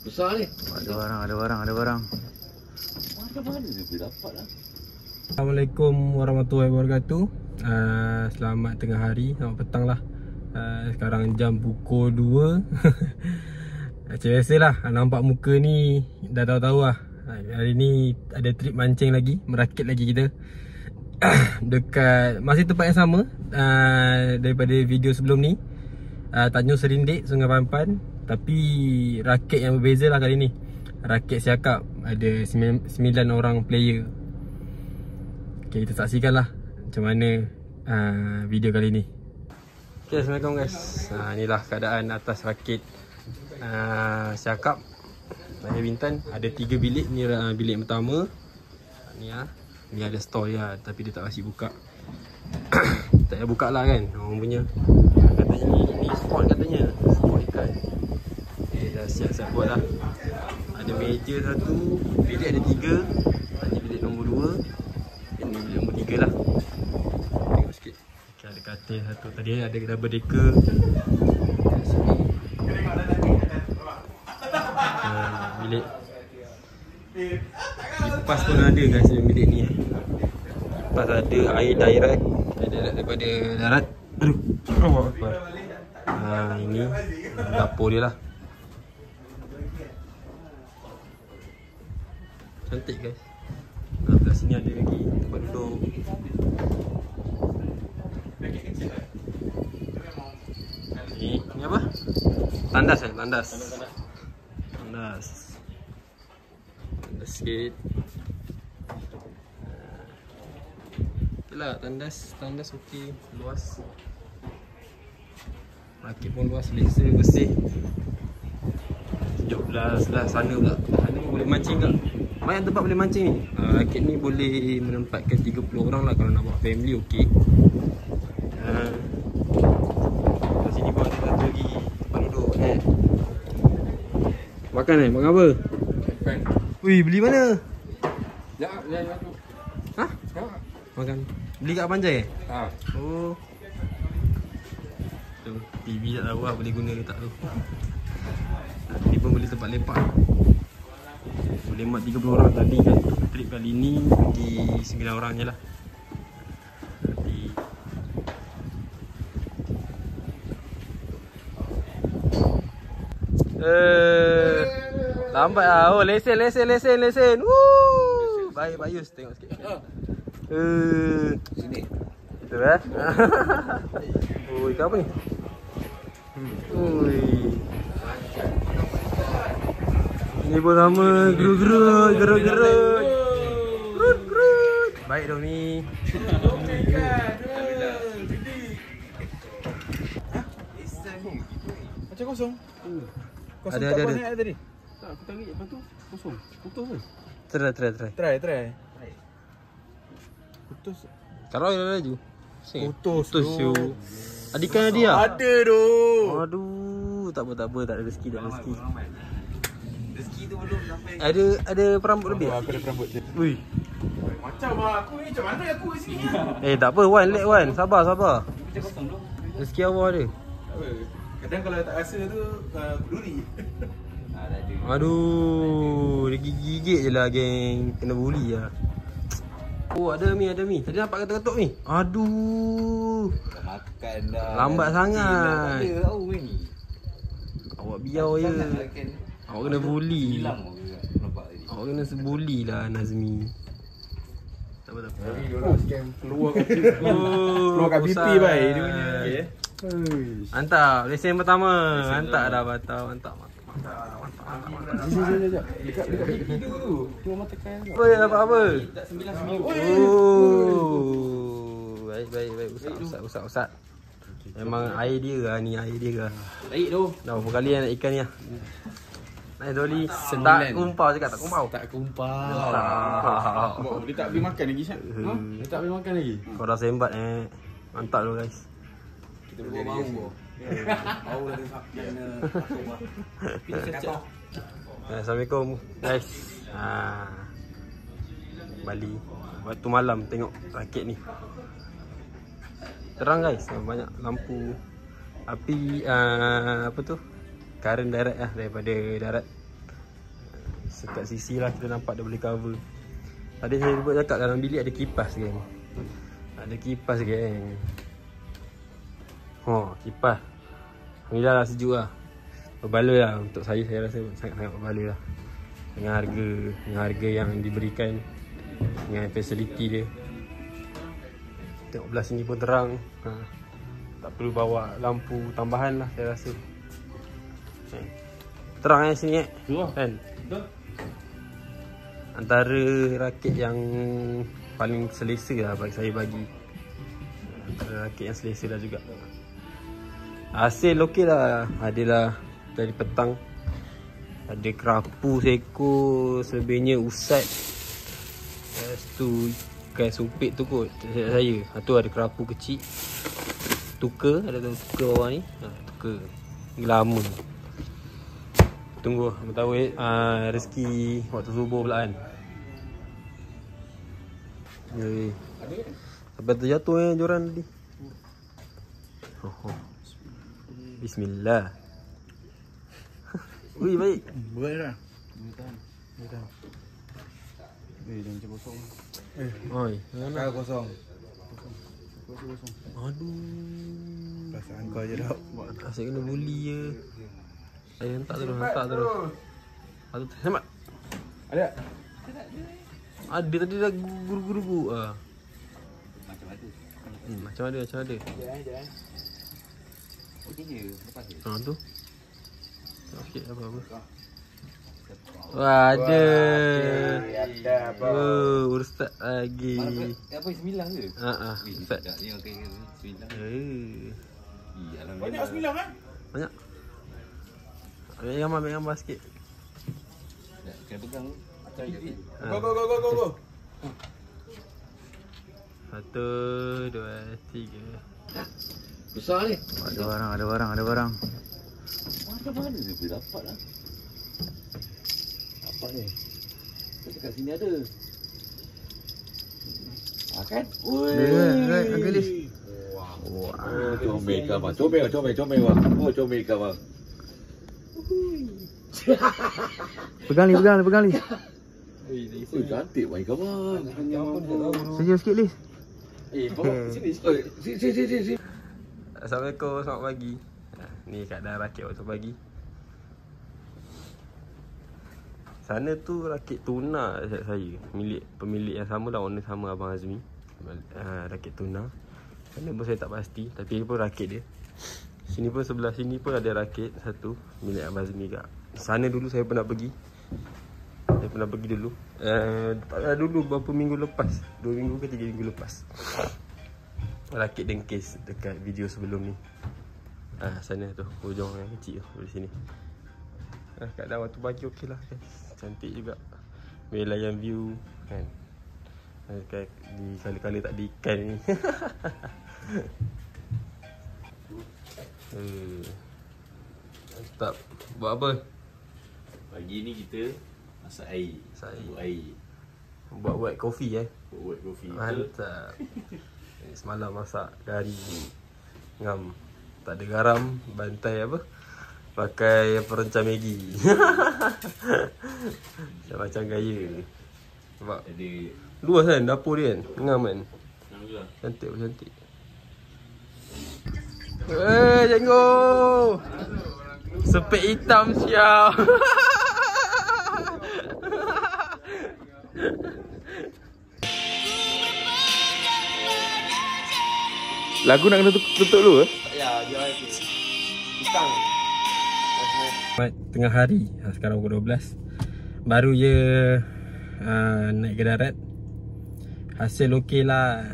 Besar ni. Ada barang. Macam mana dia dapat lah? Assalamualaikum warahmatullahi wabarakatuh. Selamat tengah hari, selamat petang lah. Sekarang jam pukul 2. Macam biasalah, nampak muka ni dah tahu-tahu lah. Hari ni ada trip mancing lagi, merakit lagi kita. Dekat masih tempat yang sama daripada video sebelum ni, Tanjung Serindik, Sungai Pampan. Tapi rakit yang berbeza lah kali ni. Rakit siakap, ada 9 orang player. Okay, kita saksikan lah macam mana video kali ni. Okay, Assalamualaikum guys. Inilah keadaan atas rakit siakap Raya Bintan. Ada 3 bilik. Ni bilik pertama. Ni ada store dia, tapi dia tak kasi buka. Tak payah buka lah kan, orang punya. Katanya ni spot, katanya spot ikan. Okay, dah siap-siap buat lah. Ada meja satu, bilik ada 3. Ini bilik nombor 2. Ini bilik nombor 3 lah. Tengok sikit. Okay, ada katil satu. Tadi ada double decker. Bilik kipas pun ada guys dalam bilik ni. Kipas ada air direct. Ada daripada darat. Aduh, ini dapur dia lah. Cantik guys. Belah sini ada lagi tempat duduk. Ni apa? Tandas kan? Tandas sikit. Okay lah, tandas okey, luas. Rakit pun luas, selesa, bersih. Sejuk belah sana pula. Sana pun boleh mancing tak? Banyak tempat boleh mancing ni. Rakit ni boleh menempatkan 30 orang lah kalau nak bawa family, okey. Kat sini pun ada satu lagi tempat duduk. Makan makan apa? Makan. Wih, beli mana? Ya, aku. Hah? Makan. Beli kat Panjai Oh. Tu, TV tak tahu lah boleh guna ke tak tu. Ni pun boleh tempat lepak. Boleh mat 30 orang. Tadi kan trip kali ni pergi 9 orang je lah. Nanti lambat lah. Oh, lesen. Woo! Baik Bayus, tengok sikit. Sini. Itu Oh, ikan apa ni? Ui. Ini pun sama, gerut. Baik dong ni. Macam kosong. Kosong Ada. tak apa naik tadi. Tak, aku tarik lepas tu kosong. Putus ke? Try. Try. Putus. Kalau ada laju. Putus you. Adikan dia. Ada doh. Aduh, tak apa, tak ada rezeki. Rezeki tu belum sampai. Ada perambut lebih. Aku ada perambut je. Ui. Macam aku ni, macam mana aku kat sini? Tak apa, Wan, sabar. Macam kosong tu. Rezeki awal ada. Kadang kalau tak rasa tu duri. Dah ada. Aduh, dia gigit je lah geng. Kena bully lah. Oh, ada mi. Tadi nampak ketuk-ketuk ni. Aduh. Dah makan dah. Lambat sangat. Tak ada tahu ni. Awak biar je. Awak kena bully. Hilang aku nampak tadi. Awak kena sebuli lah Nazmi. Tak apa. Keluarkan BP baik dia punya. Mantap, lesen pertama. Mantap dah batal. Mantap. Sekejap. Dekat BP tu. Cuma mata kain. Apa? Tak 9 Oh. Baik. Usat. Memang air dia lah ni, air dia lah. Baik tu. Dah berapa kali nak ikan ni lah. Naik Zoli. Tak kumpau cakap, tak kumpau. Tak kumpau. Dia tak beli makan lagi Syed. Dia tak beli makan lagi. Kau dah sembat Mantap tu guys. Kita bawa bau. Bau dah kena. Assalamualaikum guys. Bali. Waktu malam tengok rakit ni. Terang guys, banyak lampu. Api apa tu? current direct lah daripada darat. Sekat sisi lah kita nampak dia boleh cover. Tadi saya buat cakap dalam bilik ada kipas kan. Ada kipas kan. Kipas. Alhamdulillah lah, sejuk lah. Berbaloi lah untuk saya rasa sangat-sangat berbaloi lah. Dengan harga yang diberikan, dengan fasiliti dia. Tengok belah sini pun terang. Tak perlu bawa lampu tambahan lah saya rasa. Terang sini kan. Antara rakit yang paling selesa lah bagi saya antara rakit yang selesa lah juga. Hasil okey lah. Adalah dari petang ada kerapu seekor, selebihnya usat. Lepas tu ikan supit tu kot saya. Tu ada kerapu kecil. Tuka, ada tuka bawah ni. Tuka. Lama. Tunggu, tahu rezeki waktu subuh pula kan. Sampai terjatuh joran tadi. Bismillah. Ui, baik. Berat lah. Dia dah macam kosong. Oi, Kau kosong. aduh. Perasaan kau je dah. Asyik kena bully je. Hentak terus. Aduh, selamat. Ada? Ada tadi dah guru-guru. Macam ada. Okey je, lepas je. Tu. Okey, apa-apa. Wah, ada. Ada apa? Ustaz lagi. Apa 9 ke? Ustaz. Tak ni okey 9. Alhamdulillah. Banyak 9 kan? Banyak. Ambil gambar sikit. Kena pegang. Go. 1, 2, 3. Besar ni. Ada barang. Macam mana dia boleh dapat lah? Apa ni? Dekat sini ada. Kan? Right, Uncle Lis. Comel kau bang. Comel bang. Comel kau bang. Pegang ni. Cantik bang kau bang. Senyum sikit Lis. Bawa sini. Assalamualaikum, selamat pagi. Ni keadaan rakit waktu pagi. Sana tu rakit tuna saya. Pemilik yang sama lah, owner sama Abang Azmi. Rakit tuna. Sana pun saya tak pasti, tapi ni pun rakit dia. Sini pun, sebelah sini pun ada rakit satu milik Abang Azmi kat. Sana dulu saya pernah pergi. Dulu. Dulu beberapa minggu lepas. 2 minggu ke 3 minggu lepas. Rakit dengkis dekat video sebelum ni. Sana tu, hujung yang kecil tu, dari sini. Keadaan waktu pagi okey lah kan. Cantik juga. Boleh layan view kan. Di kala-kala tak ada ikan ni. Mantap. Buat apa? Pagi ni kita masak air. Buat air. Buat kopi Buat kopi. Mantap. Semalam masak kari ngam. Tak ada garam, bantai apa? Pakai perencah Maggi. Macam gaya. Nampak? Ada Luas kan dapur dia kan? Ngam kan? alhamdulillah. Cantik. Jenggo. Sepik hitam siap. Lagu nak kena tutup dulu ke? Ya, dia tu. Pisang. Tengah hari, sekarang pukul 12. Baru je naik ke darat. Hasil okey lah.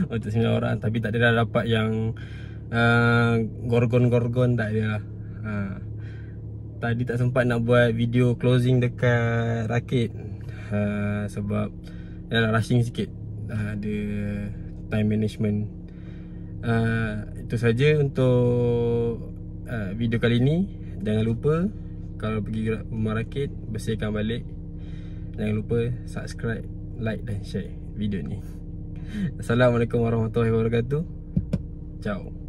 Untuk 9 orang. Tapi tak ada dapat yang gorgon-gorgon, tak ada lah. Tadi tak sempat nak buat video closing dekat rakit. Sebab rushing sikit. Ada time management. Itu saja untuk video kali ni. Jangan lupa kalau pergi rumah rakit, bersihkan balik. Jangan lupa subscribe, like dan share video ni. Assalamualaikum warahmatullahi wabarakatuh. Ciao.